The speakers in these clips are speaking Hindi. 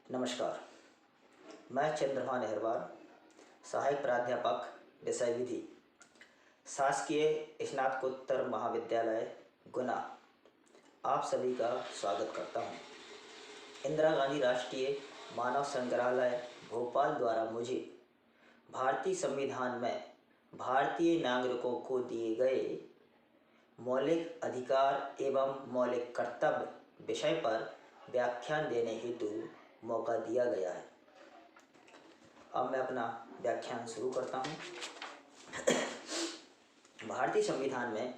नमस्कार। मैं चंद्रभान अहिरवार, सहायक प्राध्यापक विषय विधि, शासकीय स्नातकोत्तर महाविद्यालय गुना, आप सभी का स्वागत करता हूं। इंदिरा गांधी राष्ट्रीय मानव संग्रहालय भोपाल द्वारा मुझे भारतीय संविधान में भारतीय नागरिकों को दिए गए मौलिक अधिकार एवं मौलिक कर्तव्य विषय पर व्याख्यान देने हेतु मौका दिया गया है। अब मैं अपना व्याख्यान शुरू करता हूँ। भारतीय संविधान में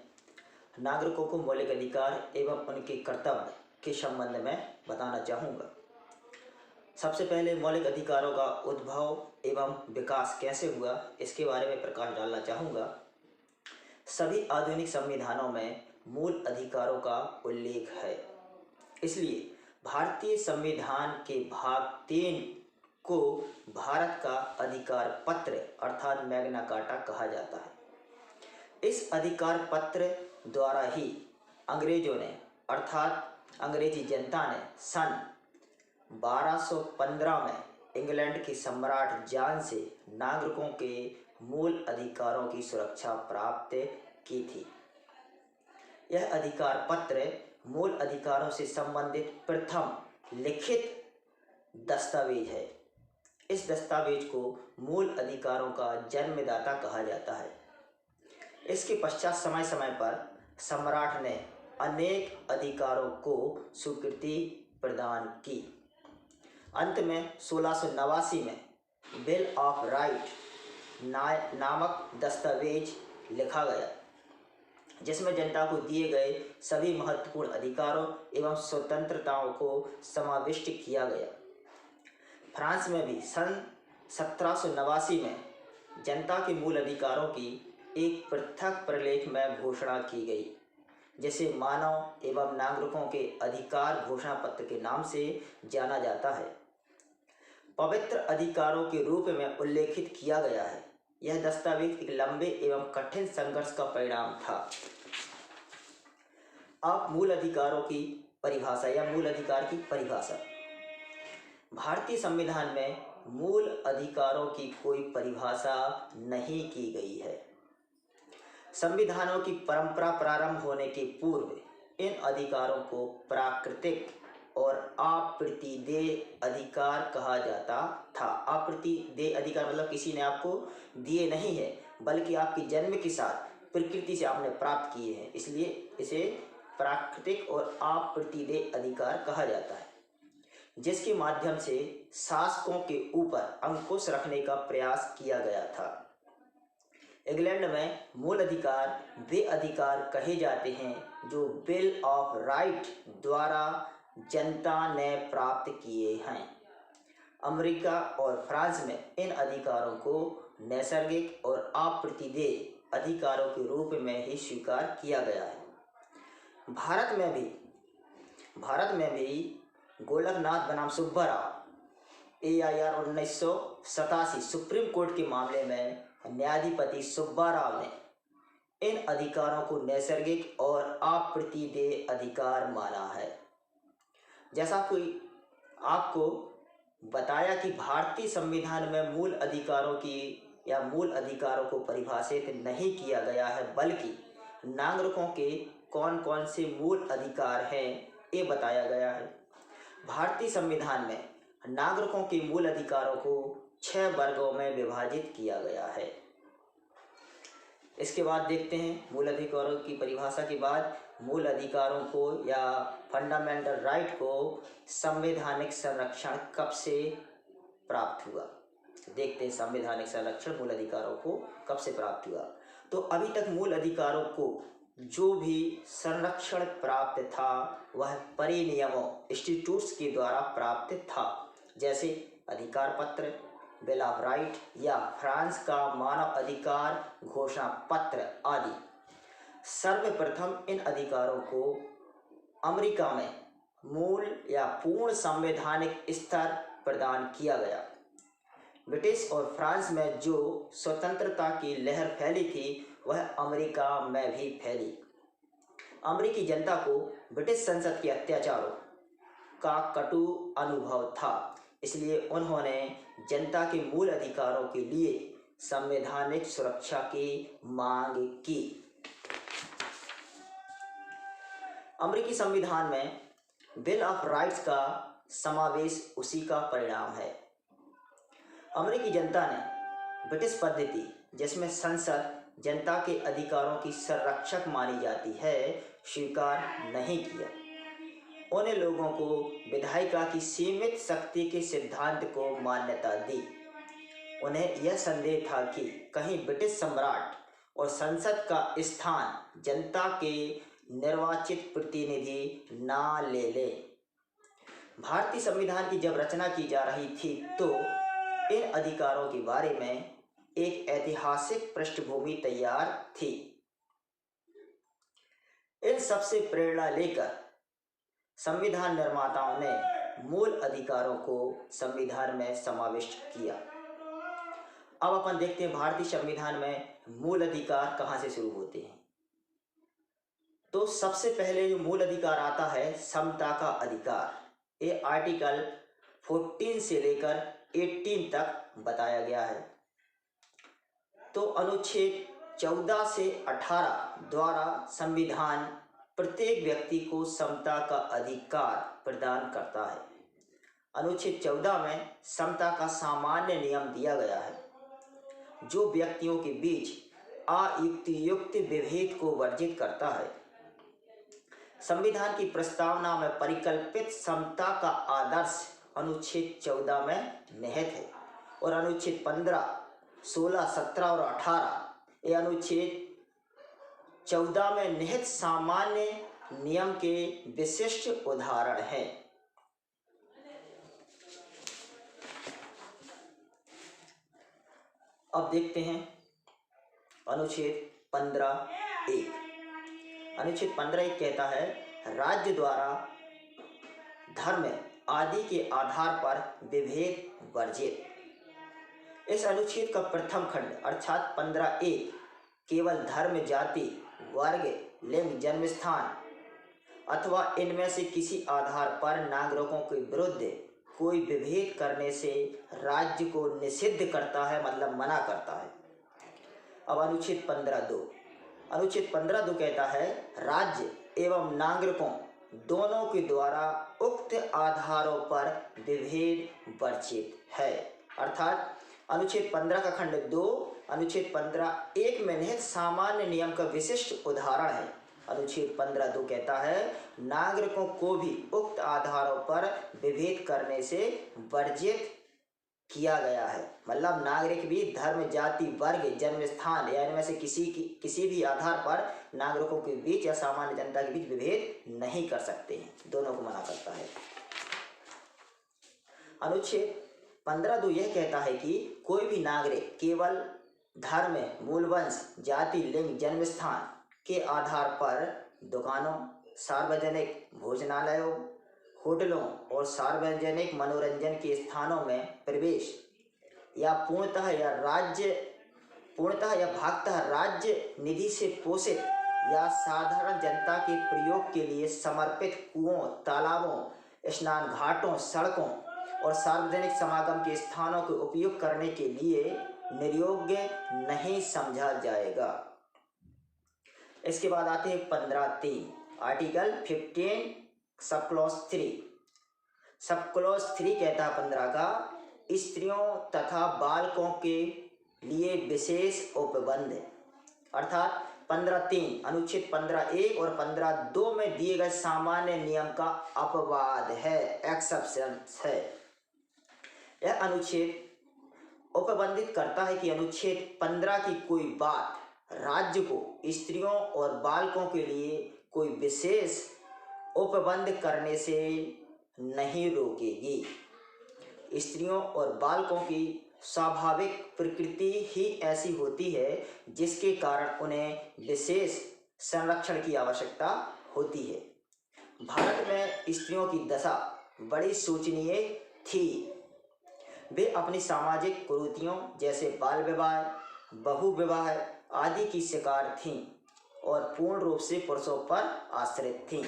नागरिकों को मौलिक अधिकार एवं उनके कर्तव्य के संबंध में बताना चाहूँगा। सबसे पहले मौलिक अधिकारों का उद्भव एवं विकास कैसे हुआ, इसके बारे में प्रकाश डालना चाहूँगा। सभी आधुनिक संविधानों में मूल अधिकारों का उल्लेख है, इसलिए भारतीय संविधान के भाग 3 को भारत का अधिकार पत्र अर्थात मैग्ना कार्टा कहा जाता है। इस अधिकार पत्र द्वारा ही अंग्रेजों ने अर्थात अंग्रेजी जनता ने सन 1215 में इंग्लैंड के सम्राट जॉन से नागरिकों के मूल अधिकारों की सुरक्षा प्राप्त की थी। यह अधिकार पत्र मूल अधिकारों से संबंधित प्रथम लिखित दस्तावेज है। इस दस्तावेज को मूल अधिकारों का जन्मदाता कहा जाता है। इसके पश्चात समय समय पर सम्राट ने अनेक अधिकारों को स्वीकृति प्रदान की। अंत में 1689 में बिल ऑफ राइट नामक दस्तावेज लिखा गया, जिसमें जनता को दिए गए सभी महत्वपूर्ण अधिकारों एवं स्वतंत्रताओं को समाविष्ट किया गया। फ्रांस में भी सन 1789 में जनता के मूल अधिकारों की एक पृथक प्रलेख में घोषणा की गई, जिसे मानव एवं नागरिकों के अधिकार घोषणा पत्र के नाम से जाना जाता है। पवित्र अधिकारों के रूप में उल्लेखित किया गया है। यह दस्तावेज एक लंबे एवं कठिन संघर्ष का परिणाम था। अब मूल अधिकारों की परिभाषा या मूल अधिकार की परिभाषा। भारतीय संविधान में मूल अधिकारों की कोई परिभाषा नहीं की गई है। संविधानों की परंपरा प्रारंभ होने के पूर्व इन अधिकारों को प्राकृतिक और अप्रतिदेय अधिकार कहा जाता था। अप्रतिदेय अधिकार मतलब किसी ने आपको दिए नहीं है, बल्कि आपके जन्म के साथ प्रकृति से आपने प्राप्त किए हैं, इसलिए इसे प्राकृतिक और अप्रतिदेय अधिकार कहा जाता है, जिसके माध्यम से शासकों के ऊपर अंकुश रखने का प्रयास किया गया था। इंग्लैंड में मूल अधिकार वे अधिकार कहे जाते हैं जो बिल ऑफ राइट द्वारा जनता ने प्राप्त किए हैं। अमेरिका और फ्रांस में इन अधिकारों को नैसर्गिक और अप्रतिदेय अधिकारों के रूप में ही स्वीकार किया गया है। भारत में भी गोलकनाथ बनाम सुब्बाराव AIR 1987 सुप्रीम कोर्ट के मामले में न्यायाधिपति सुब्बाराव ने इन अधिकारों को नैसर्गिक और अप्रतिदेय अधिकार माना है। जैसा कि आपको बताया कि भारतीय संविधान में मूल अधिकारों को परिभाषित नहीं किया गया है, बल्कि नागरिकों के कौन कौन से मूल अधिकार हैं ये बताया गया है। भारतीय संविधान में नागरिकों के मूल अधिकारों को 6 वर्गों में विभाजित किया गया है। इसके बाद देखते हैं मूल अधिकारों की परिभाषा के बाद मूल अधिकारों को या फंडामेंटल राइट को संवैधानिक संरक्षण कब से प्राप्त हुआ। देखते हैं संवैधानिक संरक्षण मूल अधिकारों को कब से प्राप्त हुआ। तो अभी तक मूल अधिकारों को जो भी संरक्षण प्राप्त था वह परिनियमों इंस्टीट्यूट्स के द्वारा प्राप्त था, जैसे अधिकार पत्र, बिल ऑफ राइट या फ्रांस का मानव अधिकार घोषणा पत्र आदि। सर्वप्रथम इन अधिकारों को अमेरिका में मूल या पूर्ण संवैधानिक स्तर प्रदान किया गया। ब्रिटिश और फ्रांस में जो स्वतंत्रता की लहर फैली थी वह अमेरिका में भी फैली। अमेरिकी जनता को ब्रिटिश संसद के अत्याचारों का कटु अनुभव था, इसलिए उन्होंने जनता के मूल अधिकारों के लिए संवैधानिक सुरक्षा की मांग की। अमेरिकी संविधान में बिल ऑफ राइट्स का समावेश उसी का परिणाम है। अमेरिकी जनता ने ब्रिटिश पद्धति, जिसमें संसद जनता के अधिकारों की संरक्षक मानी जाती है, स्वीकार नहीं किया। उन लोगों को विधायिका की सीमित शक्ति के सिद्धांत को मान्यता दी। उन्हें यह संदेह था कि कहीं ब्रिटिश सम्राट और संसद का स्थान जनता के निर्वाचित प्रतिनिधि ना ले ले। भारतीय संविधान की जब रचना की जा रही थी तो इन अधिकारों के बारे में एक ऐतिहासिक पृष्ठभूमि तैयार थी। इन सबसे प्रेरणा लेकर संविधान निर्माताओं ने मूल अधिकारों को संविधान में समाविष्ट किया। अब अपन देखते हैं भारतीय संविधान में मूल अधिकार कहाँ से शुरू होते हैं। तो सबसे पहले जो मूल अधिकार आता है समता का अधिकार। ये आर्टिकल 14 से लेकर 18 तक बताया गया है। तो अनुच्छेद 14 से 18 द्वारा संविधान प्रत्येक व्यक्ति को समता का अधिकार प्रदान करता है। अनुच्छेद 14 में समता का सामान्य नियम दिया गया है, जो व्यक्तियों के बीच अयुक्तियुक्त विभेद को वर्जित करता है। संविधान की प्रस्तावना में परिकल्पित समता का आदर्श अनुच्छेद 14 में निहित है और अनुच्छेद 15, 16, 17 और 18 ये अनुच्छेद 14 में निहित सामान्य नियम के विशिष्ट उदाहरण हैं। अब देखते हैं अनुच्छेद 15(1). अनुच्छेद 15(1) कहता है, राज्य द्वारा धर्म आदि के आधार पर विभेद वर्जित। इस अनुच्छेद का प्रथम खंड अर्थात 15(1) केवल धर्म, जाति, वर्ग, लिंग, जन्मस्थान अथवा इनमें से किसी आधार पर नागरिकों के विरुद्ध कोई विभेद करने से राज्य को निषिद्ध करता है, मतलब मना करता है। अब अनुच्छेद 15(2). अनुच्छेद 15(2) कहता है, राज्य एवं नागरिकों दोनों के द्वारा उक्त आधारों पर विभेद वर्जित है। अर्थात अनुच्छेद 15 का खंड 2 अनुच्छेद 15(1) में निहित सामान्य नियम का विशिष्ट उदाहरण है। अनुच्छेद 15(2) कहता है, नागरिकों को भी उक्त आधारों पर विभेद करने से वर्जित किया गया है। मतलब नागरिक भी धर्म, जाति, वर्ग, जन्मस्थान या इनमें से किसी भी आधार पर नागरिकों के बीच या सामान्य जनता के बीच विभेद नहीं कर सकते हैं, दोनों को मना करता है। अनुच्छेद 15(2) यह कहता है कि कोई भी नागरिक केवल धर्म, मूलवंश, जाति, लिंग, जन्मस्थान के आधार पर दुकानों, सार्वजनिक भोजनालयों, होटलों और सार्वजनिक मनोरंजन के स्थानों में प्रवेश या पूर्णतः या भागतः राज्य निधि से पोषित या साधारण जनता के प्रयोग के लिए समर्पित कुओं, तालाबों, स्नान घाटों, सड़कों और सार्वजनिक समागम के स्थानों के उपयोग करने के लिए निर्योग्य नहीं समझा जाएगा। इसके बाद आते हैं 15(3) article 15 sub clause 3। Sub clause 3 कहता है 15 का, स्त्रियों तथा बालकों के लिए विशेष उपबंध। अर्थात 15(3) अनुच्छेद 15(1) और 15(2) में दिए गए सामान्य नियम का अपवाद है, एक्सेप्शन है। यह अनुच्छेद उपबंधित करता है कि अनुच्छेद 15 की कोई बात राज्य को स्त्रियों और बालकों के लिए कोई विशेष उपबंध करने से नहीं रोकेगी। स्त्रियों और बालकों की स्वाभाविक प्रकृति ही ऐसी होती है जिसके कारण उन्हें विशेष संरक्षण की आवश्यकता होती है। भारत में स्त्रियों की दशा बड़ी शोचनीय थी। वे अपनी सामाजिक कुरीतियों जैसे बाल विवाह, बहु विवाह आदि की शिकार थीं और पूर्ण रूप से पुरुषों पर आश्रित थीं।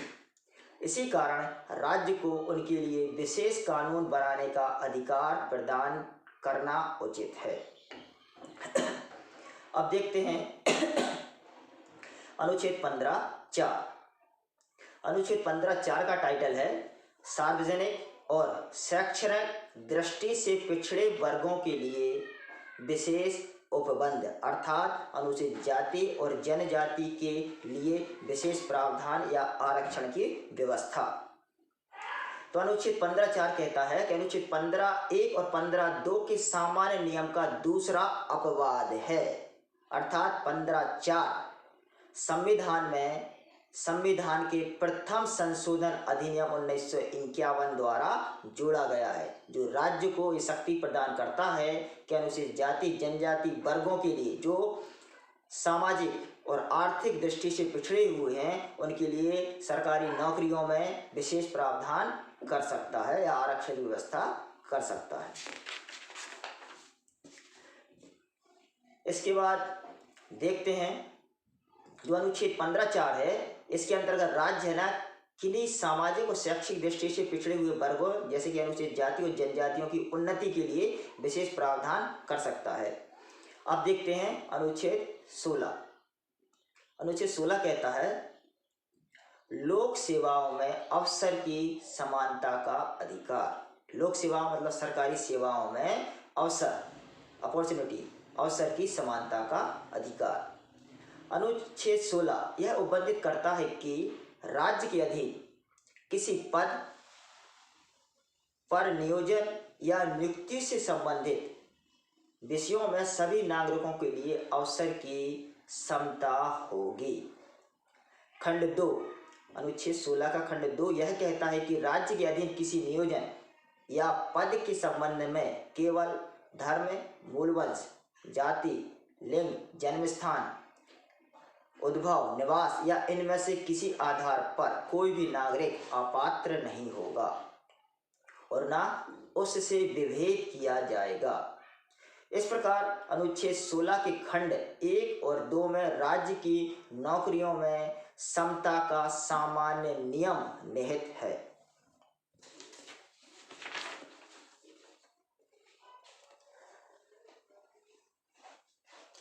इसी कारण राज्य को उनके लिए विशेष कानून बनाने का अधिकार प्रदान करना उचित है। अब देखते हैं अनुच्छेद 15(4). अनुच्छेद 15(4) का टाइटल है सार्वजनिक और शैक्षणिक दृष्टि से पिछड़े वर्गों के लिए विशेष उपबंध, अर्थात अनुसूचित जाति और जनजाति के लिए विशेष प्रावधान या आरक्षण की व्यवस्था। तो अनुच्छेद 15(4) कहता है कि अनुच्छेद 15(1) और 15(2) के सामान्य नियम का दूसरा अपवाद है, अर्थात 15(4) संविधान के प्रथम संशोधन अधिनियम 1951 द्वारा जोड़ा गया है, जो राज्य को ये शक्ति प्रदान करता है कि अनुसूचित जाति जनजाति वर्गों के लिए जो सामाजिक और आर्थिक दृष्टि से पिछड़े हुए हैं उनके लिए सरकारी नौकरियों में विशेष प्रावधान कर सकता है या आरक्षण की व्यवस्था कर सकता है। इसके बाद देखते हैं जो अनुच्छेद 15(4) है, इसके अंतर्गत राज्य है ना किन्हीं सामाजिक और शैक्षिक दृष्टि से पिछड़े हुए वर्गों जैसे कि अनुसूचित जाति और जनजातियों की उन्नति के लिए विशेष प्रावधान कर सकता है। अब देखते हैं अनुच्छेद 16। अनुच्छेद 16 कहता है लोक सेवाओं में अवसर की समानता का अधिकार। लोक सेवा मतलब सरकारी सेवाओं में अवसर, अपॉर्चुनिटी, अवसर की समानता का अधिकार। अनुच्छेद 16 यह उपबंधित करता है कि राज्य के अधीन किसी पद पर नियोजन या नियुक्ति से संबंधित विषयों में सभी नागरिकों के लिए अवसर की समता होगी। खंड 2, अनुच्छेद 16 का खंड 2 यह कहता है कि राज्य के अधीन किसी नियोजन या पद के संबंध में केवल धर्म, मूलवंश, जाति, लिंग, जन्मस्थान, उद्भव, निवास या इनमें से किसी आधार पर कोई भी नागरिक अपात्र नहीं होगा और ना उससे विभेद किया जाएगा। इस प्रकार अनुच्छेद 16 के खंड 1 और 2 में राज्य की नौकरियों में समता का सामान्य नियम निहित है।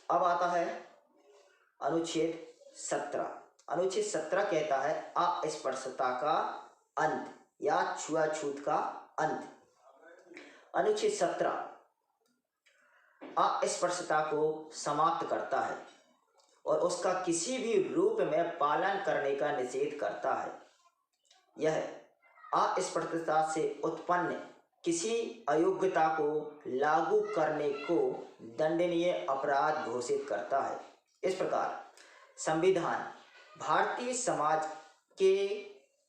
अब आता है अनुच्छेद 17। अनुच्छेद 17 कहता है अस्पृश्यता का अंत या छुआछूत का अंत। अनुच्छेद 17 अस्पृश्यता को समाप्त करता है और उसका किसी भी रूप में पालन करने का निषेध करता है। यह अस्पृश्यता से उत्पन्न किसी अयोग्यता को लागू करने को दंडनीय अपराध घोषित करता है। इस प्रकार संविधान भारतीय समाज के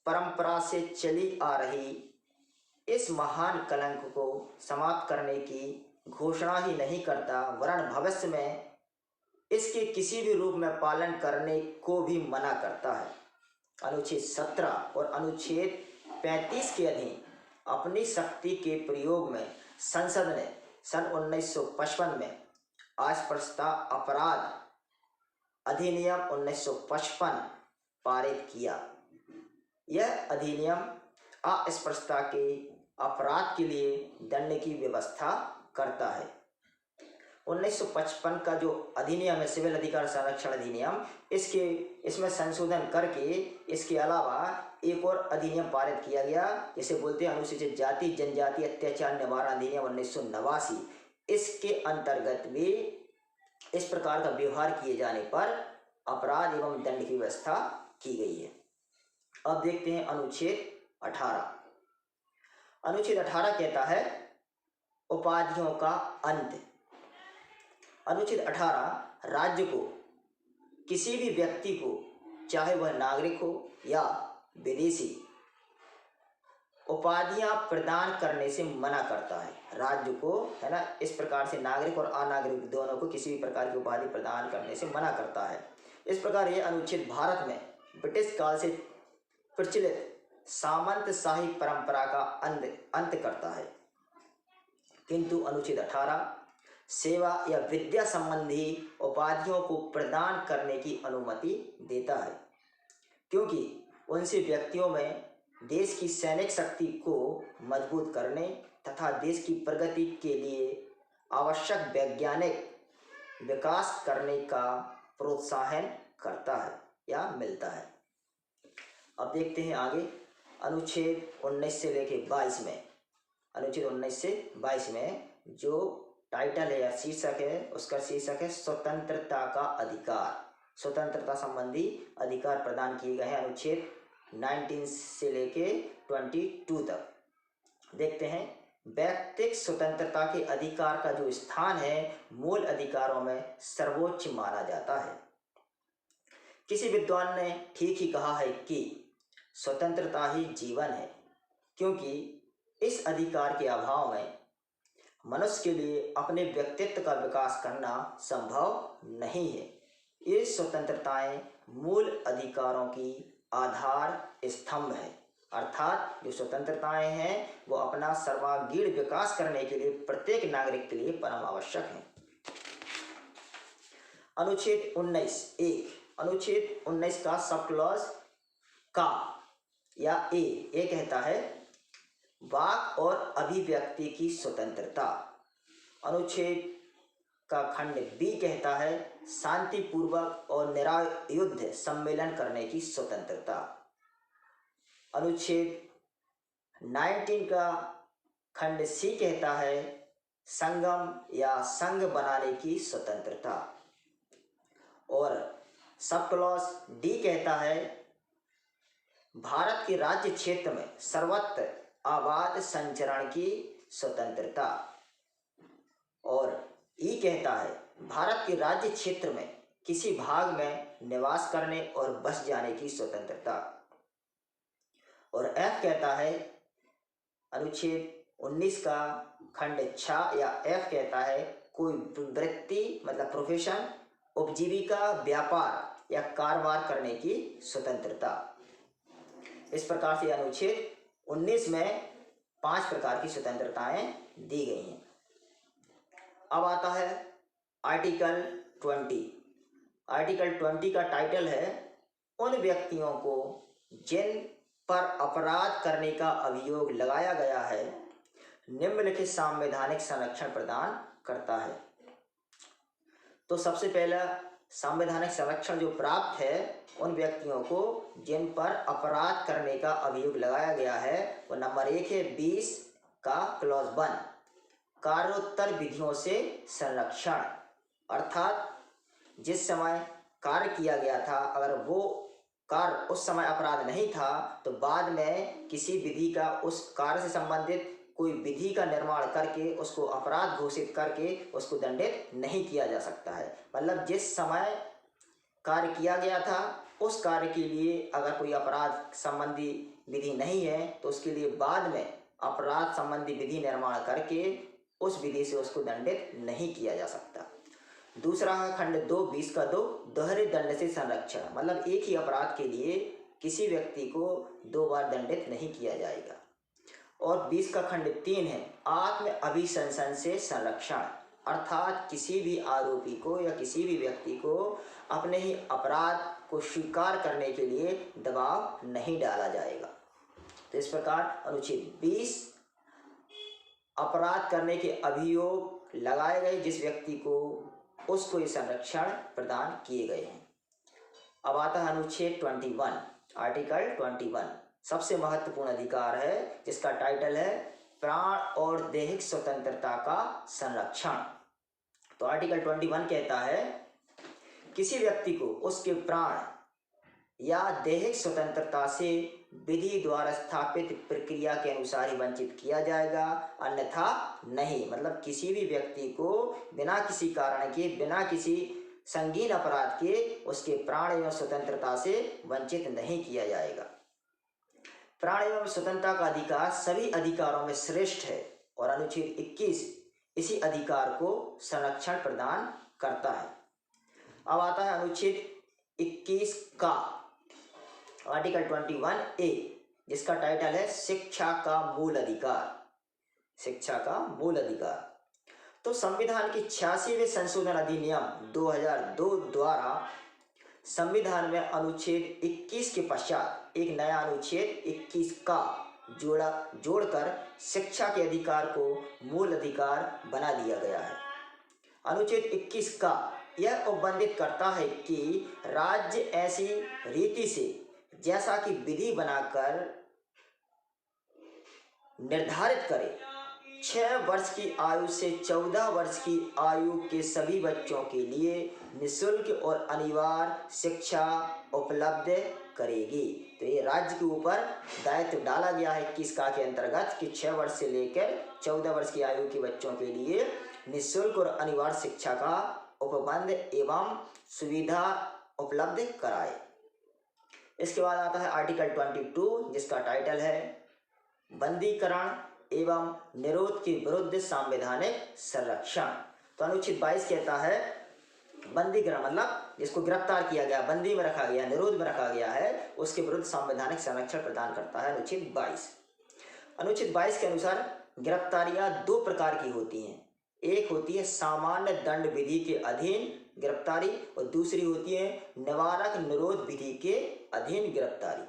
परंपरा से चली आ रही इस महान कलंक को समाप्त करने की घोषणा ही नहीं करता, वरन भविष्य में इसके किसी भी रूप में पालन करने को भी मना करता है। अनुच्छेद 17 और अनुच्छेद 35 के अधीन अपनी शक्ति के प्रयोग में संसद ने सन 1955 में अस्पृश्यता अपराध अधिनियम 1955 पारित किया। यह अधिनियम अस्पृश्यता के अपराध के लिए दंड की व्यवस्था करता है। 1955 का जो अधिनियम है सिविल अधिकार संरक्षण अधिनियम, इसमें संशोधन करके इसके अलावा एक और अधिनियम पारित किया गया जिसे बोलते हैं अनुसूचित जाति जनजाति अत्याचार निवारण अधिनियम 1989। इसके अंतर्गत भी इस प्रकार का व्यवहार किए जाने पर अपराध एवं दंड की व्यवस्था की गई है। अब देखते हैं अनुच्छेद 18। अनुच्छेद 18 कहता है उपाधियों का अंत। अनुच्छेद 18 राज्य को किसी भी व्यक्ति को, चाहे वह नागरिक हो या विदेशी, उपाधियां प्रदान करने से मना करता है। राज्य को है ना इस प्रकार से नागरिक और अनागरिक दोनों को किसी भी प्रकार की उपाधि प्रदान करने से मना करता है। इस प्रकार यह अनुच्छेद भारत में ब्रिटिश काल से प्रचलित सामंतशाही परंपरा का अंत करता है। किंतु अनुच्छेद 18 सेवा या विद्या संबंधी उपाधियों को प्रदान करने की अनुमति देता है, क्योंकि उनसे व्यक्तियों में देश की सैनिक शक्ति को मजबूत करने तथा देश की प्रगति के लिए आवश्यक वैज्ञानिक विकास करने का प्रोत्साहन करता है या मिलता है। अब देखते हैं आगे अनुच्छेद 19 से लेके 22 में। अनुच्छेद 19 से 22 में जो टाइटल है या शीर्षक है, उसका शीर्षक है स्वतंत्रता का अधिकार। स्वतंत्रता संबंधी अधिकार प्रदान किए गए हैं अनुच्छेद 19 से लेके 22 तक। देखते हैं, व्यक्तिगत स्वतंत्रता के अधिकार का जो स्थान है मूल अधिकारों में सर्वोच्च माना जाता है। किसी विद्वान ने ठीक ही कहा है कि स्वतंत्रता ही जीवन है, क्योंकि इस अधिकार के अभाव में मनुष्य के लिए अपने व्यक्तित्व का विकास करना संभव नहीं है। ये स्वतंत्रताएं मूल अधिकारों की आधार स्तंभ है, अर्थात जो स्वतंत्रताएं हैं वो अपना सर्वांगीण विकास करने के लिए प्रत्येक नागरिक के लिए परम आवश्यक है। अनुच्छेद 19(1) अनुच्छेद 19 का सब क्लॉज का या ए कहता है वाक और अभिव्यक्ति की स्वतंत्रता। अनुच्छेद का खंड बी कहता है शांतिपूर्वक और निरायुध सम्मेलन करने की स्वतंत्रता। अनुच्छेद 19 का खंड सी कहता है संगम या संघ बनाने की स्वतंत्रता। और सब क्लॉज डी कहता है भारत के राज्य क्षेत्र में सर्वत्र आबाद संचरण की स्वतंत्रता। और ई कहता है भारत के राज्य क्षेत्र में किसी भाग में निवास करने और बस जाने की स्वतंत्रता। और एफ कहता है अनुच्छेद 19 का खंड 6 या एफ कहता है कोई वृत्ति मतलब प्रोफेशन, उपजीविका, व्यापार या कारोबार करने की स्वतंत्रता। इस प्रकार से अनुच्छेद 19 में 5 प्रकार की स्वतंत्रताएं दी गई हैं। अब आता है आर्टिकल 20। आर्टिकल 20 का टाइटल है उन व्यक्तियों को जिन पर अपराध करने का अभियोग लगाया गया है निम्नलिखित संवैधानिक संरक्षण प्रदान करता है। तो सबसे पहला संवैधानिक संरक्षण जो प्राप्त है उन व्यक्तियों को जिन पर अपराध करने का अभियोग लगाया गया है वो नंबर 1 है 20 का क्लॉज 1 कार्योत्तर विधियों से संरक्षण। अर्थात जिस समय कार्य किया गया था अगर वो कार्य उस समय अपराध नहीं था तो बाद में किसी विधि का उस कार्य से संबंधित कोई विधि का निर्माण करके उसको अपराध घोषित करके उसको दंडित नहीं किया जा सकता है। मतलब जिस समय कार्य किया गया था उस कार्य के लिए अगर कोई अपराध संबंधी विधि नहीं है तो उसके लिए बाद में अपराध संबंधी विधि निर्माण करके उस विधि से उसको दंडित नहीं किया जा सकता। दूसरा है खंड 2 20 का 2 दोहरे दंड से संरक्षण। मतलब एक ही अपराध के लिए किसी व्यक्ति को 2 बार दंडित नहीं किया जाएगा। और 20 का खंड 3 है आत्म अभिशंसन से संरक्षण। अर्थात किसी भी आरोपी को या किसी भी व्यक्ति को अपने ही अपराध को स्वीकार करने के लिए दबाव नहीं डाला जाएगा। तो इस प्रकार अनुच्छेद 20 अपराध करने के अभियोग लगाए गए जिस व्यक्ति को उसको ये संरक्षण प्रदान किए गए हैं। अब आता है अनुच्छेद 21 आर्टिकल 21 सबसे महत्वपूर्ण अधिकार है जिसका टाइटल है प्राण और दैहिक स्वतंत्रता का संरक्षण। तो आर्टिकल 21 कहता है किसी व्यक्ति को उसके प्राण या दैहिक स्वतंत्रता से विधि द्वारा स्थापित प्रक्रिया के अनुसार ही वंचित किया जाएगा, अन्यथा नहीं। मतलब किसी भी व्यक्ति को बिना किसी कारण के बिना किसी संगीन अपराध के उसके प्राण एवं स्वतंत्रता से वंचित नहीं किया जाएगा। प्राण एवं स्वतंत्रता का अधिकार सभी अधिकारों में श्रेष्ठ है और अनुच्छेद 21 इसी अधिकार को संरक्षण प्रदान करता है। अब आता है अनुच्छेद 21 का आर्टिकल 21A जिसका टाइटल है शिक्षा का मूल अधिकार। शिक्षा का मूल अधिकार। तो संविधान की 86वें संशोधन अधिनियम 2002 द्वारा संविधान में अनुच्छेद 21 के पश्चात एक नया अनुच्छेद 21 का जोड़कर शिक्षा के अधिकार को मूल अधिकार बना दिया गया है। अनुच्छेद 21 का यह उपबंधित करता है कि राज्य ऐसी रीति से जैसा कि विधि बनाकर निर्धारित करे 6 वर्ष की आयु से 14 वर्ष की आयु के सभी बच्चों के लिए निःशुल्क और अनिवार्य शिक्षा उपलब्ध करेगी। तो ये राज्य के ऊपर दायित्व डाला गया है 21 का के अंतर्गत कि 6 वर्ष से लेकर 14 वर्ष की आयु के बच्चों के लिए निःशुल्क और अनिवार्य शिक्षा का उपबंध एवं सुविधा उपलब्ध कराए। इसके बाद आता है आर्टिकल 22 जिसका टाइटल है बंदीकरण एवं निरोध के विरुद्ध संवैधानिक संरक्षण। तो अनुच्छेद 22 कहता है बंदीकरण मतलब जिसको गिरफ्तार किया गया, बंदी में रखा गया, निरोध में रखा गया है, उसके विरुद्ध संवैधानिक संरक्षण प्रदान करता है अनुच्छेद 22। अनुच्छेद 22 के अनुसार गिरफ्तारियां 2 प्रकार की होती हैं। एक होती है सामान्य दंड विधि के अधीन गिरफ्तारी और दूसरी होती है निवारक निरोध विधि के अधीन गिरफ्तारी।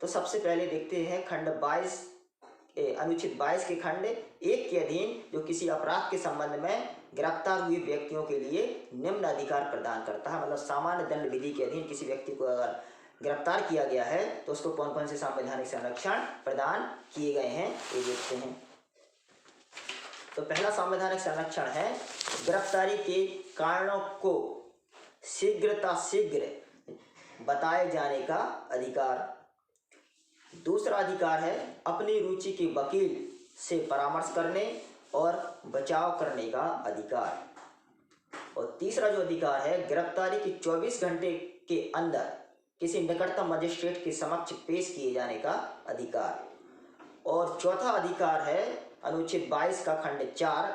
तो सबसे पहले देखते हैं खंड 22 अनुच्छेद 22 के खंड 1 के अधीन जो किसी अपराध के संबंध में गिरफ्तार हुए व्यक्तियों के लिए निम्न अधिकार प्रदान करता है। मतलब सामान्य दंड विधि के अधीन किसी व्यक्ति को अगर गिरफ्तार किया गया है तो उसको कौन कौन से संवैधानिक संरक्षण प्रदान किए गए हैं ये देखते हैं। तो पहला संवैधानिक संरक्षण है गिरफ्तारी के कारणों को शीघ्र बताए जाने का अधिकार। दूसरा अधिकार है अपनी रुचि के वकील से परामर्श करने और बचाव करने का अधिकार। और तीसरा जो अधिकार है गिरफ्तारी के 24 घंटे के अंदर किसी निकटतम मजिस्ट्रेट के समक्ष पेश किए जाने का अधिकार। और चौथा अधिकार है अनुच्छेद 22 का खंड 4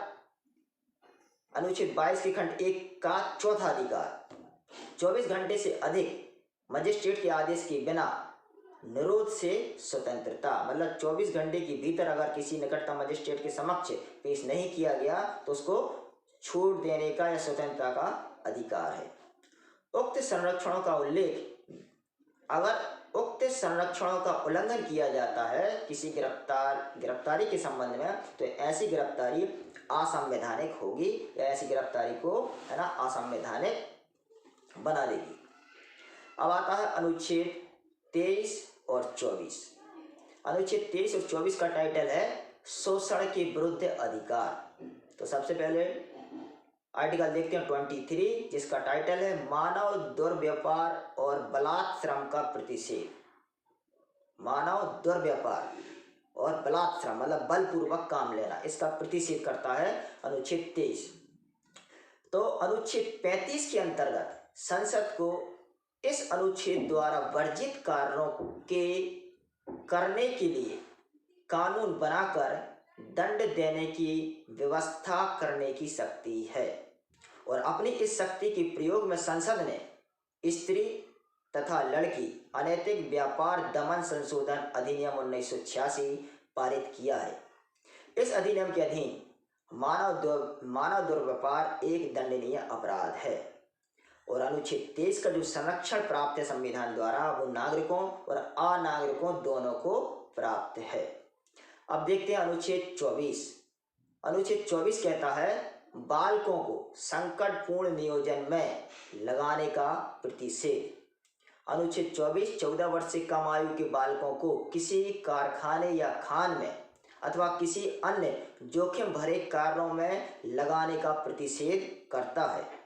अनुच्छेद 22 के खंड 1 का चौथा अधिकार 24 घंटे से अधिक मजिस्ट्रेट के आदेश के बिना निरोध से स्वतंत्रता। मतलब 24 घंटे के भीतर अगर किसी निकटतम मजिस्ट्रेट के समक्ष पेश नहीं किया गया तो उसको छूट देने का या स्वतंत्रता का अधिकार है। उक्त संरक्षणों का उल्लेख अगर उक्त संरक्षणों का उल्लंघन किया जाता है किसी गिरफ्तारी के संबंध में तो ऐसी गिरफ्तारी असंवैधानिक होगी या ऐसी गिरफ्तारी को है ना असंवैधानिक बना देगी। अब आता है अनुच्छेद 23 और 24। अनुच्छेद 23 और 24 का टाइटल है शोषण के विरुद्ध अधिकार। तो सबसे पहले आर्टिकल देखते हैं 23 जिसका टाइटल है मानव दुर्व्यापार और बलात्श्रम का प्रतिषेध। मानव दुर्व्यापार और बलात्श्रम मतलब बलपूर्वक काम लेना, इसका प्रतिषेध करता है अनुच्छेद 23। तो अनुच्छेद 35 के अंतर्गत संसद को इस अनुच्छेद द्वारा वर्जित कार्यों के करने के लिए कानून बनाकर दंड देने की व्यवस्था करने की शक्ति है। और अपनी इस शक्ति के प्रयोग में संसद ने स्त्री तथा लड़की अनैतिक व्यापार दमन संशोधन अधिनियम 1986 पारित किया है। इस अधिनियम के अधीन मानव दुर्व्यापार एक दंडनीय अपराध है। और अनुच्छेद 23 का जो संरक्षण प्राप्त है संविधान द्वारा वो नागरिकों और अनागरिकों दोनों को प्राप्त है। अब देखते हैं अनुच्छेद 24। अनुच्छेद 24 कहता है बालकों को संकटपूर्ण नियोजन में लगाने का प्रतिषेध। अनुच्छेद 24 14 वर्ष से कम आयु के बालकों को किसी कारखाने या खान में अथवा किसी अन्य जोखिम भरे कार्यों में लगाने का प्रतिषेध करता है।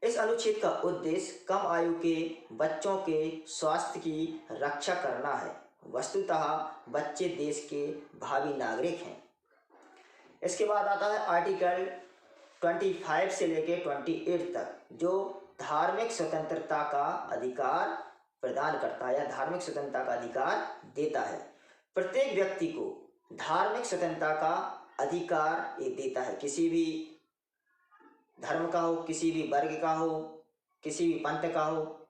इस अनुच्छेद का उद्देश्य कम आयु के बच्चों के स्वास्थ्य की रक्षा करना है। वस्तुतः बच्चे देश के भावी नागरिक हैं। इसके बाद आता है आर्टिकल 25 से लेकर 28 तक जो धार्मिक स्वतंत्रता का अधिकार प्रदान करता है या धार्मिक स्वतंत्रता का अधिकार देता है। प्रत्येक व्यक्ति को धार्मिक स्वतंत्रता का अधिकार ये देता है, किसी भी धर्म का हो, किसी भी वर्ग का हो, किसी भी पंथ का हो,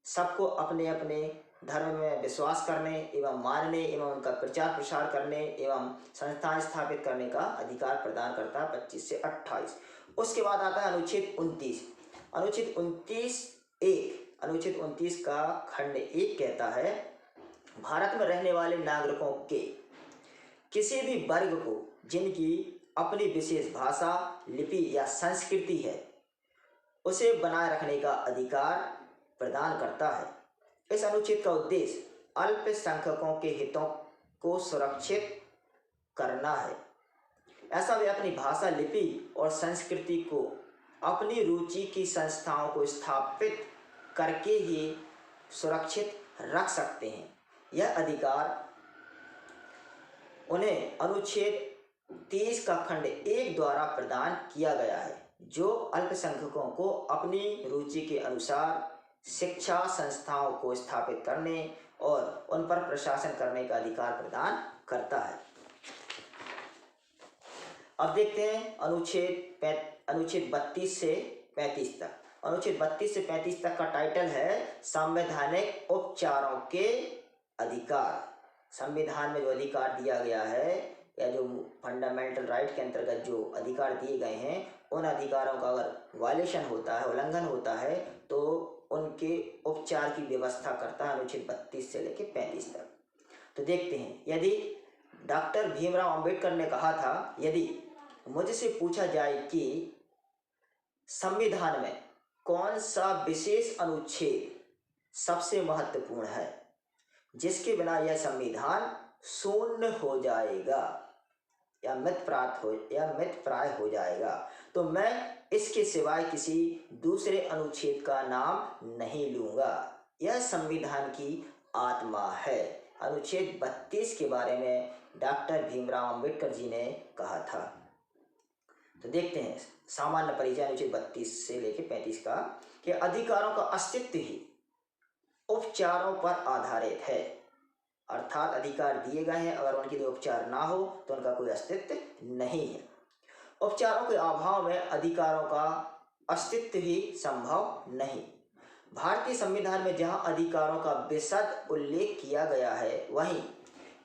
सबको अपने अपने धर्म में विश्वास करने एवं मानने एवं उनका प्रचार प्रसार करने एवं संस्थाएं स्थापित करने का अधिकार प्रदान करता है 25 से 28। उसके बाद आता है अनुच्छेद 29। अनुच्छेद 29 1 अनुच्छेद 29 का खंड 1 कहता है, भारत में रहने वाले नागरिकों के किसी भी वर्ग को जिनकी अपनी विशेष भाषा, लिपि या संस्कृति है, उसे बनाए रखने का अधिकार प्रदान करता है। इस अनुच्छेद का उद्देश्य अल्पसंख्यकों के हितों को सुरक्षित करना है। ऐसा वे अपनी भाषा, लिपि और संस्कृति को अपनी रुचि की संस्थाओं को स्थापित करके ही सुरक्षित रख सकते हैं। यह अधिकार उन्हें अनुच्छेद 30 का खंड 1 द्वारा प्रदान किया गया है, जो अल्पसंख्यकों को अपनी रुचि के अनुसार शिक्षा संस्थाओं को स्थापित करने और उन पर प्रशासन करने का अधिकार प्रदान करता है। अब देखते हैं अनुच्छेद 32 से 35 तक। अनुच्छेद 32 से 35 तक का टाइटल है संवैधानिक उपचारों के अधिकार। संविधान में जो अधिकार दिया गया है या जो फंडामेंटल राइट के अंतर्गत जो अधिकार दिए गए हैं, उन अधिकारों का अगर वायलेशन होता है, उल्लंघन होता है, तो उनके उपचार की व्यवस्था करता है अनुच्छेद 32 से लेकर 35 तक। तो देखते हैं, यदि डॉक्टर भीमराव अंबेडकर ने कहा था, यदि मुझसे पूछा जाए कि संविधान में कौन सा विशेष अनुच्छेद सबसे महत्वपूर्ण है, जिसके बिना यह संविधान शून्य हो जाएगा या मित प्राय हो जाएगा, तो मैं इसके सिवाय किसी दूसरे अनुच्छेद का नाम नहीं लूंगा। यह संविधान की आत्मा है। अनुच्छेद 32 के बारे में डॉक्टर भीमराव अंबेडकर जी ने कहा था। तो देखते हैं सामान्य परिचय अनुच्छेद 32 से लेकर 35 का, कि अधिकारों का अस्तित्व ही उपचारों पर आधारित है। अर्थात अधिकार दिए गए हैं, अगर उनके लिए उपचार ना हो तो उनका कोई अस्तित्व नहीं है। उपचारों के अभाव में अधिकारों का अस्तित्व ही संभव नहीं। भारतीय संविधान में जहां अधिकारों का विशद उल्लेख किया गया है, वहीं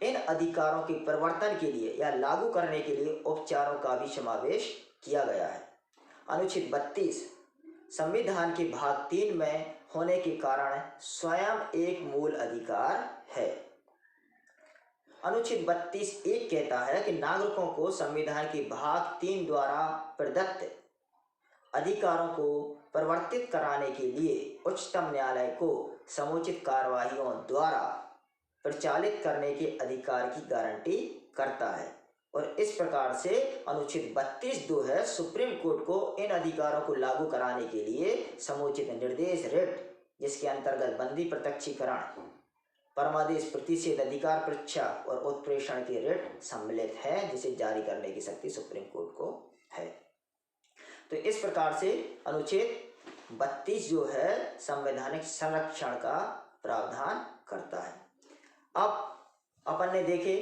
इन अधिकारों के परिवर्तन के लिए या लागू करने के लिए उपचारों का भी समावेश किया गया है। अनुच्छेद 32 संविधान के भाग 3 में होने के कारण स्वयं एक मूल अधिकार है। अनुच्छेद 32(1) कहता है कि नागरिकों को संविधान के भाग 3 द्वारा प्रदत्त अधिकारों को परिवर्तित कराने के लिए उच्चतम न्यायालय को समुचित कार्यवाहियों द्वारा प्रचालित करने के अधिकार की गारंटी करता है। और इस प्रकार से अनुच्छेद 32(2) है, सुप्रीम कोर्ट को इन अधिकारों को लागू कराने के लिए समुचित निर्देश, रिट, जिसके अंतर्गत बंदी, प्रत्यक्षीकरण, परमादेश, प्रतिषेध, अधिकार परीक्षा और उत्प्रेषण के रिट सम्मिलित है, जिसे जारी करने की शक्ति सुप्रीम कोर्ट को है। तो इस प्रकार से अनुच्छेद 32 जो है संवैधानिक संरक्षण का प्रावधान करता है। अब अपन ने देखे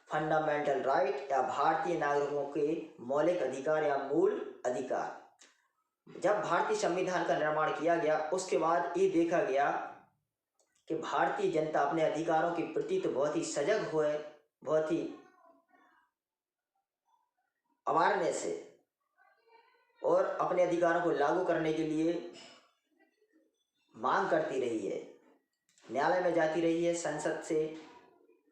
फंडामेंटल राइट या भारतीय नागरिकों के मौलिक अधिकार या मूल अधिकार। जब भारतीय संविधान का निर्माण किया गया, उसके बाद ये देखा गया कि भारतीय जनता अपने अधिकारों के प्रति तो बहुत ही सजग हुए, बहुत ही अवेयरनेस है, और अपने अधिकारों को लागू करने के लिए मांग करती रही है, न्यायालय में जाती रही है, संसद से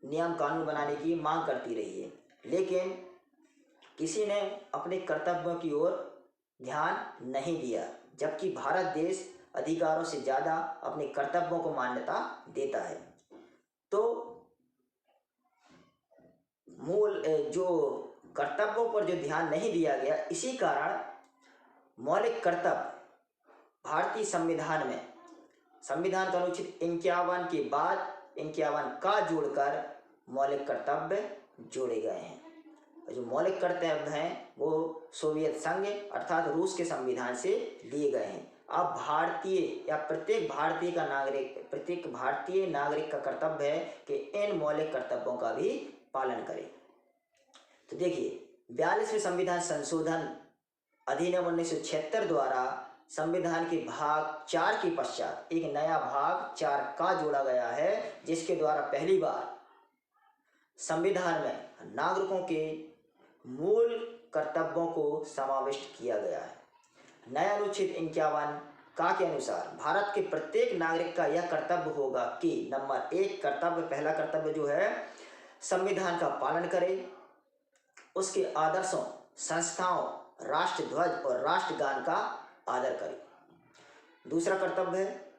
नियम कानून बनाने की मांग करती रही है, लेकिन किसी ने अपने कर्तव्यों की ओर ध्यान नहीं दिया। जबकि भारत देश अधिकारों से ज़्यादा अपने कर्तव्यों को मान्यता देता है। तो मूल जो कर्तव्यों पर जो ध्यान नहीं दिया गया, इसी कारण मौलिक कर्तव्य भारतीय संविधान में संविधान का अनुच्छेद 51 के बाद 51 का जोड़कर मौलिक कर्तव्य जोड़े गए हैं। जो मौलिक कर्तव्य हैं वो सोवियत संघ अर्थात रूस के संविधान से लिए गए हैं। अब भारतीय या प्रत्येक भारतीय नागरिक का कर्तव्य है कि इन मौलिक कर्तव्यों का भी पालन करें। तो देखिए 42वें संविधान संशोधन अधिनियम 1976 द्वारा संविधान के भाग 4 के पश्चात एक नया भाग 4 का जोड़ा गया है, जिसके द्वारा पहली बार संविधान में नागरिकों के मूल कर्तव्यों को समाविष्ट किया गया है। नया अनुच्छेद 51 का के अनुसार भारत के प्रत्येक नागरिक का यह कर्तव्य होगा कि नंबर 1 कर्तव्य, पहला कर्तव्य जो है संविधान का पालन करे, उसके आदर्शों, संस्थाओं, राष्ट्रध्वज और राष्ट्रगान का आदर करे। दूसरा कर्तव्य है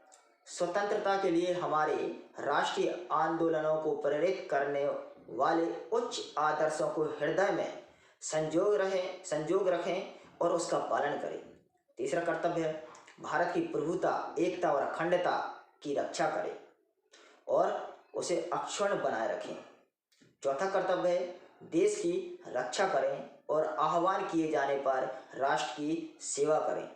स्वतंत्रता के लिए हमारे राष्ट्रीय आंदोलनों को प्रेरित करने वाले उच्च आदर्शों को हृदय में संजोग रखें और उसका पालन करें। तीसरा कर्तव्य है भारत की प्रभुता, एकता और अखंडता की रक्षा करें और उसे अक्षुण्ण बनाए रखें। चौथा कर्तव्य है देश की रक्षा करें और आह्वान किए जाने पर राष्ट्र की सेवा करें।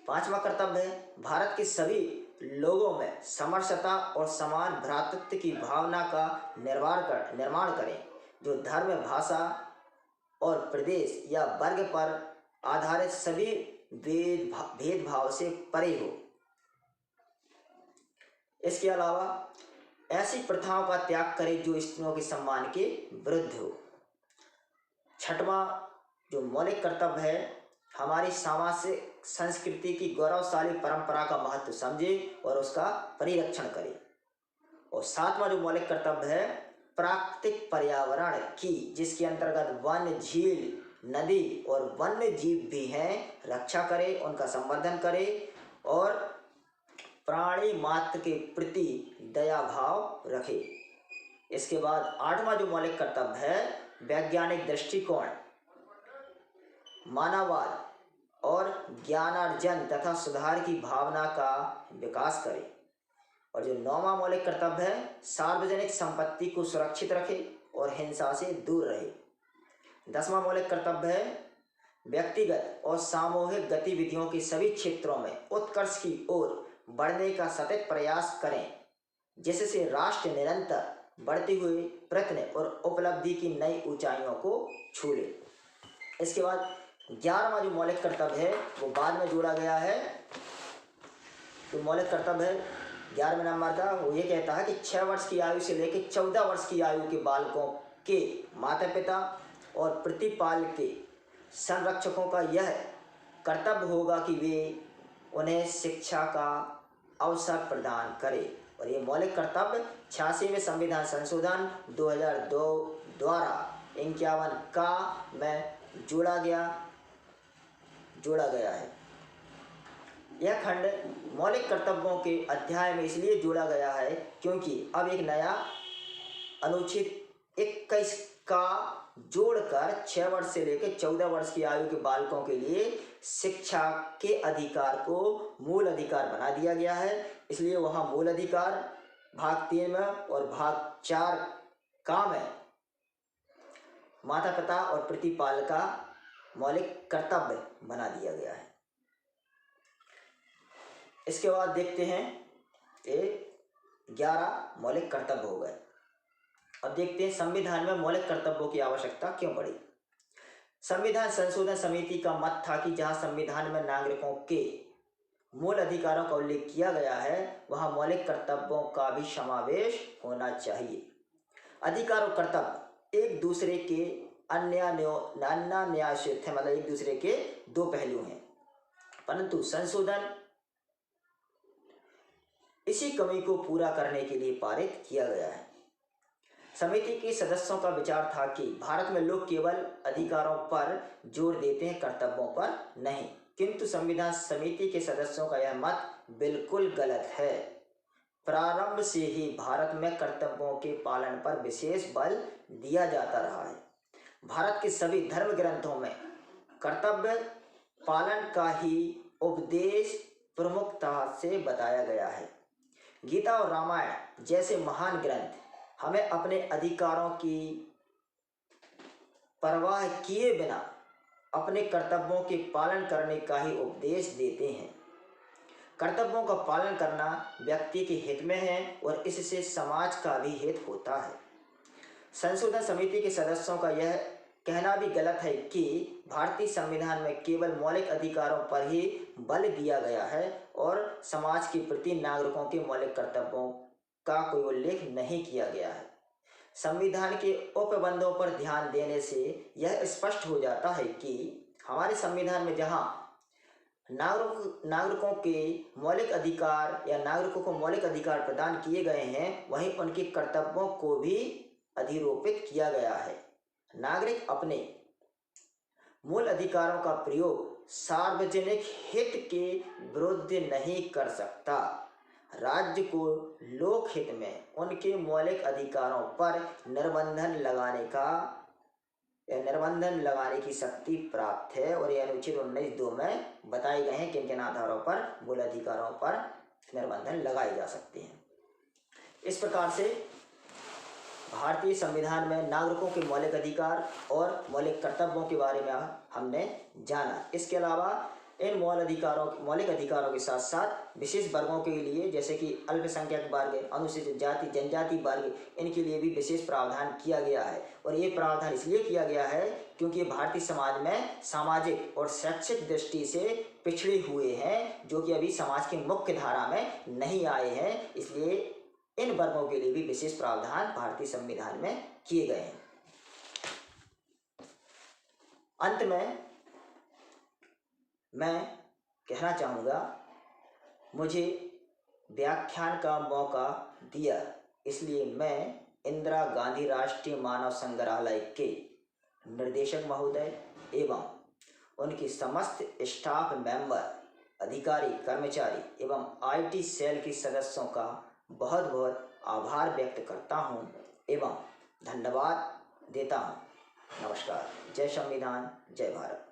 पांचवा कर्तव्य है भारत के सभी लोगों में समरसता और समान भ्रातृत्व की भावना का निर्माण करें, जो धर्म, भाषा और प्रदेश या वर्ग पर आधारित सभी भेदभाव से परे हो। इसके अलावा ऐसी प्रथाओं का त्याग करें जो स्त्रियों के सम्मान के विरुद्ध हो। छठवां जो मौलिक कर्तव्य है हमारी सामाजिक संस्कृति की गौरवशाली परंपरा का महत्व समझे और उसका परिरक्षण करे। और सातवां जो मौलिक कर्तव्य है प्राकृतिक पर्यावरण की, जिसके अंतर्गत वन, झील, नदी और वन्य जीव भी हैं, रक्षा करे, उनका संवर्धन करे और प्राणी मात्र के प्रति दया भाव रखे। इसके बाद आठवां जो मौलिक कर्तव्य है वैज्ञानिक दृष्टिकोण, मानववाद और ज्ञानार्जन तथा सुधार की भावना का विकास करे। और जो नौवां मौलिक कर्तव्य है सार्वजनिक संपत्ति को सुरक्षित रखे और हिंसा से दूर रहे। 10वां मौलिक कर्तव्य है व्यक्तिगत और सामूहिक गतिविधियों के सभी क्षेत्रों में उत्कर्ष की ओर बढ़ने का सतत प्रयास करें, जिससे राष्ट्र निरंतर बढ़ते हुए प्रयत्न और उपलब्धि की नई ऊंचाइयों को छू ले। इसके बाद 11वां जो मौलिक कर्तव्य है वो बाद में जोड़ा गया है। तो मौलिक कर्तव्य है 11वें नंबर का, वो ये कहता है कि 6 वर्ष की आयु से लेकर 14 वर्ष की आयु के बालकों के माता पिता और प्रतिपाल के संरक्षकों का यह कर्तव्य होगा कि वे उन्हें शिक्षा का अवसर प्रदान करें। और ये मौलिक कर्तव्य 86वें संविधान संशोधन 2002 द्वारा 51 का में जोड़ा गया है। यह खंड मौलिक कर्तव्यों के अध्याय में इसलिए जोड़ा गया है क्योंकि अब एक नया अनुच्छेद 21 का जोड़कर 6 वर्ष से लेकर 14 वर्ष की आयु के बालकों के लिए शिक्षा के अधिकार को मूल अधिकार बना दिया गया है। इसलिए वहाँ मूल अधिकार भाग 3 में और भाग 4 का में माता पिता और प्रतिपाल का मौलिक कर्तव्य बना दिया गया है। इसके बाद देखते हैं ये 11 मौलिक कर्तव्य हो गए। अब देखते हैं संविधान में मौलिक कर्तव्यों की आवश्यकता क्यों पड़ी। संविधान संशोधन समिति का मत था कि जहां संविधान में नागरिकों के मूल अधिकारों का उल्लेख किया गया है वहां मौलिक कर्तव्यों का भी समावेश होना चाहिए। अधिकार और कर्तव्य एक दूसरे के अन्यान्याश्रित है, मतलब एक दूसरे के दो पहलू हैं, परंतु संशोधन इसी कमी को पूरा करने के लिए पारित किया गया है। समिति के सदस्यों का विचार था कि भारत में लोग केवल अधिकारों पर जोर देते हैं, कर्तव्यों पर नहीं, किंतु संविधान समिति के सदस्यों का यह मत बिल्कुल गलत है। प्रारंभ से ही भारत में कर्तव्यों के पालन पर विशेष बल दिया जाता रहा है। भारत के सभी धर्म ग्रंथों में कर्तव्य पालन का ही उपदेश प्रमुखता से बताया गया है। गीता और रामायण जैसे महान ग्रंथ हमें अपने अधिकारों की परवाह किए बिना अपने कर्तव्यों के पालन करने का ही उपदेश देते हैं। कर्तव्यों का पालन करना व्यक्ति के हित में है और इससे समाज का भी हित होता है। संशोधन समिति के सदस्यों का यह कहना भी गलत है कि भारतीय संविधान में केवल मौलिक अधिकारों पर ही बल दिया गया है और समाज के प्रति नागरिकों के मौलिक कर्तव्यों का कोई उल्लेख नहीं किया गया है। संविधान के उपबंधों पर ध्यान देने से यह स्पष्ट हो जाता है कि हमारे संविधान में जहां नागरिकों के मौलिक अधिकार या नागरिकों को मौलिक अधिकार प्रदान किए गए हैं, वहीं उनके कर्तव्यों को भी अधिरोपित किया गया है। नागरिक अपने मूल अधिकारों का प्रयोग सार्वजनिक हित के विरुद्ध नहीं कर सकता। राज्य को लोक हित में उनके मौलिक अधिकारों पर निर्बंधन लगाने की शक्ति प्राप्त है, और यह अनुच्छेद 19(2) में बताए गए हैं किन किन आधारों पर मूल अधिकारों पर निर्बंधन लगाए जा सकते हैं। इस प्रकार से भारतीय संविधान में नागरिकों के मौलिक अधिकार और मौलिक कर्तव्यों के बारे में हमने जाना। इसके अलावा इन मौलिक अधिकारों के साथ साथ विशेष वर्गों के लिए, जैसे कि अल्पसंख्यक वर्ग, अनुसूचित जाति जनजाति वर्ग, इनके लिए भी विशेष प्रावधान किया गया है। और ये प्रावधान इसलिए किया गया है क्योंकि भारतीय समाज में सामाजिक और शैक्षिक दृष्टि से पिछड़े हुए हैं, जो कि अभी समाज की मुख्य धारा में नहीं आए हैं। इसलिए इन वर्गों के लिए भी विशेष प्रावधान भारतीय संविधान में किए गए हैं। अंत में मैं कहना चाहूँगा, मुझे व्याख्यान का मौका दिया, इसलिए मैं इंदिरा गांधी राष्ट्रीय मानव संग्रहालय के निर्देशक महोदय एवं उनकी समस्त स्टाफ मेंबर, अधिकारी, कर्मचारी एवं IT सेल के सदस्यों का बहुत बहुत आभार व्यक्त करता हूँ एवं धन्यवाद देता हूँ। नमस्कार। जय संविधान, जय भारत।